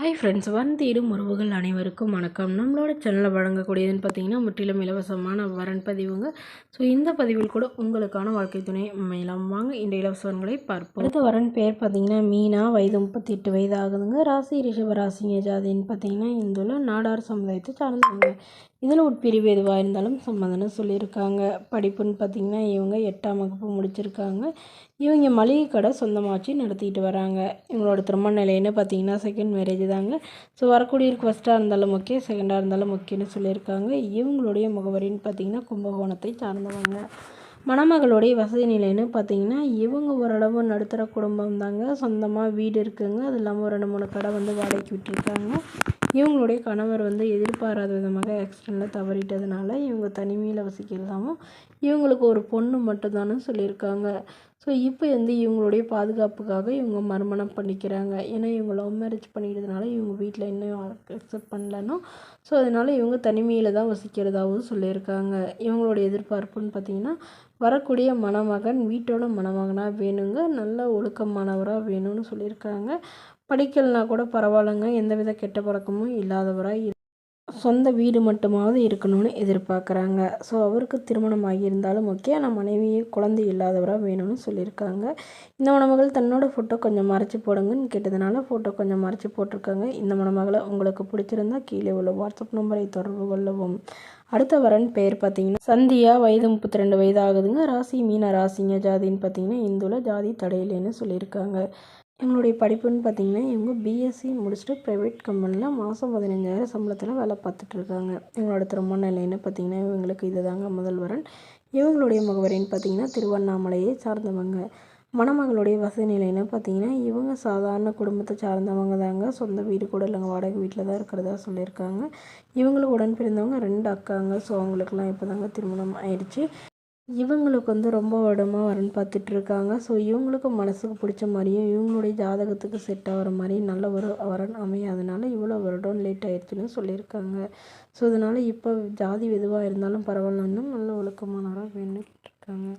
Hi friends, தேடும் உறவுகள் அனைவருக்கும் வணக்கம். நம்மளோட சேனலில் வழங்கக்கூடியதுன்னு பார்த்தீங்கன்னா முற்றிலும் இலவசமான வரன் பதிவுங்க. ஸோ இந்த பதிவில் கூட உங்களுக்கான வாழ்க்கை துணை அமையலாம். வாங்க இந்த இலவசங்களை பார்ப்போம். அடுத்த வரன் பேர் பார்த்தீங்கன்னா மீனா, வயது 38 வயது ஆகுதுங்க. ராசி ரிஷப ராசிங்க. ஜாதின்னு பார்த்தீங்கன்னா இந்துல நாடார் சமுதாயத்தை சார்ந்தவங்க. இதில் உட்பிரிவு எதுவாக இருந்தாலும் சம்மதம்னு சொல்லியிருக்காங்க. படிப்புன்னு பார்த்திங்கன்னா இவங்க 8ஆம் வகுப்பு முடிச்சிருக்காங்க. இவங்க மளிகை கடை சொந்தமாச்சு நடத்திட்டு வராங்க. இவங்களோட திருமண நிலைன்னு பார்த்திங்கன்னா செகண்ட் மேரேஜ் தாங்க. ஸோ வரக்கூடியவருக்கு ஃபஸ்ட்டாக இருந்தாலும் ஓகே, செகண்டாக இருந்தாலும் ஓகேன்னு சொல்லியிருக்காங்க. இவங்களுடைய முகவரின்னு பார்த்திங்கன்னா கும்பகோணத்தை சார்ந்தவங்க. மணமகளுடைய வசதி நிலைன்னு பார்த்திங்கன்னா இவங்க ஓரளவு நடுத்தர குடும்பம் தாங்க. சொந்தமாக வீடு இருக்குங்க. அது இல்லாமல் 2-3 கடை வாடகைக்கு விட்டுருக்காங்க. இவங்களுடைய கணவர் எதிர்பாராத விதமாக ஆக்சிடெண்ட்டில் தவறிட்டதுனால இவங்க தனிமையில் வசிக்கிறதாகவும் இவங்களுக்கு ஒரு பொண்ணு மட்டும்தான்னு சொல்லியிருக்காங்க. ஸோ இப்போ இவங்களுடைய பாதுகாப்புக்காக இவங்க மறுமணம் பண்ணிக்கிறாங்க. ஏன்னா இவங்க லவ் மேரேஜ் பண்ணிக்கிறதுனால இவங்க வீட்டில் இன்னும் அக்செப்ட் பண்ணலன்னா ஸோ அதனால் இவங்க தனிமையில் தான் வசிக்கிறதாகவும் சொல்லியிருக்காங்க. இவங்களுடைய எதிர்பார்ப்புன்னு பார்த்திங்கன்னா வரக்கூடிய மணமகன் வீட்டோட மணமகனாக வேணுங்க. நல்ல ஒழுக்கமானவராக வேணும்னு சொல்லியிருக்காங்க. படிக்கலைனா கூட பரவாயில்லைங்க, எந்தவித கெட்ட பழக்கமும் இல்லாதவராக சொந்த வீடு மட்டுமாவது இருக்கணும்னு எதிர்பார்க்குறாங்க. ஸோ அவருக்கு திருமணம் ஆகியிருந்தாலும் ஓகே, ஆனால் மனைவியே குழந்தை இல்லாதவராக வேணும்னு சொல்லியிருக்காங்க. இந்த மணமகள் தன்னோட ஃபோட்டோ கொஞ்சம் மறைச்சி போடுங்கன்னு கேட்டதுனால ஃபோட்டோ கொஞ்சம் மறைச்சி போட்டிருக்காங்க. இந்த மணமகளை உங்களுக்கு பிடிச்சிருந்தா கீழே உள்ள வாட்ஸ்அப் நம்பரை தொடர்பு கொள்ளவும். அடுத்த வரன் பெயர் பார்த்தீங்கன்னா சந்தியா, வயது 32 வயது ஆகுதுங்க. ராசி மீன ராசிங்க. ஜாதின்னு பார்த்தீங்கன்னா இந்துல, ஜாதி தடையிலேன்னு சொல்லியிருக்காங்க. எங்களுடைய படிப்புன்னு பார்த்திங்கன்னா இவங்க பிஎஸ்சி முடிச்சுட்டு ப்ரைவேட் கம்பெனியில் மாதம் 15,000 சம்பளத்தில் வேலை பார்த்துட்ருக்காங்க. எங்களோட திருமண நிலைன்னு பார்த்திங்கன்னா இவங்களுக்கு இது தாங்க முதல் வரன். இவங்களுடைய முகவரின்னு பார்த்திங்கன்னா திருவண்ணாமலையை சார்ந்தவங்க. மணமகளுடைய வசதி நிலைன்னு பார்த்திங்கன்னா இவங்க சாதாரண குடும்பத்தை சார்ந்தவங்க தாங்க. சொந்த வீடு கூட இல்லைங்க, வாடகை வீட்டில் தான் இருக்கிறதா சொல்லியிருக்காங்க. இவங்களுக்கு உடன் பிறந்தவங்க 2 அக்காங்க. ஸோ அவங்களுக்குலாம் இப்போ தாங்க திருமணம் ஆயிடுச்சு. இவங்களுக்கு ரொம்ப வருடமாக வரன் பார்த்துட்ருக்காங்க. ஸோ இவங்களுக்கு மனசுக்கு பிடிச்ச மாதிரியும் இவங்களுடைய ஜாதகத்துக்கு செட் ஆகிற மாதிரி நல்ல ஒரு வரன் அமையாதனால இவ்வளோ வருடம் லேட் ஆயிடுச்சுன்னு சொல்லியிருக்காங்க. ஸோ அதனால் இப்போ ஜாதி எதுவாக இருந்தாலும் பரவாயில்லன்னு நல்ல ஒழுக்கமானவராக வேணும்னு கேட்டிருக்காங்க.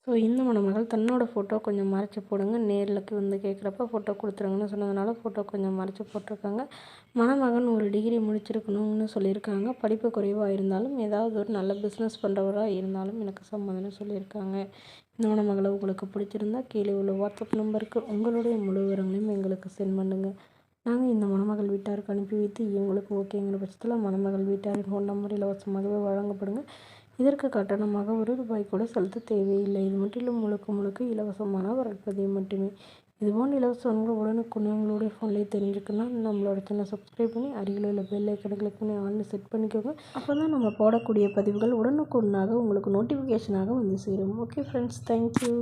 ஸோ இந்த மணமகள் தன்னோட ஃபோட்டோ கொஞ்சம் மறைச்சி போடுங்க, நேரில் கேட்குறப்ப ஃபோட்டோ கொடுத்துருங்கன்னு சொன்னதுனால ஃபோட்டோ கொஞ்சம் மறைச்சி போட்டிருக்காங்க. மணமகன் ஒரு டிகிரி முடிச்சிருக்கணும்னு சொல்லியிருக்காங்க. படிப்பு குறைவாக இருந்தாலும் ஏதாவது ஒரு நல்ல பிஸ்னஸ் பண்ணுறவராக இருந்தாலும் எனக்கு சம்மதம்னு சொல்லியிருக்காங்க. இந்த மணமகளை உங்களுக்கு பிடிச்சிருந்தா கீழே உள்ள வாட்ஸ்அப் நம்பருக்கு உங்களுடைய முழு விவரங்களையும் எங்களுக்கு சென்ட் பண்ணுங்கள். நாங்கள் இந்த மணமகள் வீட்டாருக்கு அனுப்பி வைத்து இவங்களுக்கு ஓகேங்கிற பட்சத்தில் மணமகள் வீட்டாரின் ஃபோன் நம்பர் இலவசமாகவே வழங்கப்படுங்க. இதற்கு கட்டணமாக ₹1 கூட செலுத்த தேவையில்லை. இது முற்றிலும் முழுக்க இலவசமான வரப்பதிவு மட்டுமே. இதுபோன்ற இலவசங்கள் உடனுக்குடன் உங்களுடைய ஃபோன்லேயே தெரிஞ்சுக்கணும். நம்மளோட சேனலை சப்ஸ்கிரைப் பண்ணி அருகில் உள்ள பெல் ஐக்கனை கிளிக் பண்ணி ஆன்லைன் செட் பண்ணிக்கோங்க. அப்போ தான் நம்ம போடக்கூடிய பதிவுகள் உடனுக்குடனாக உங்களுக்கு நோட்டிஃபிகேஷனாக சேரும். Okay friends, thank you.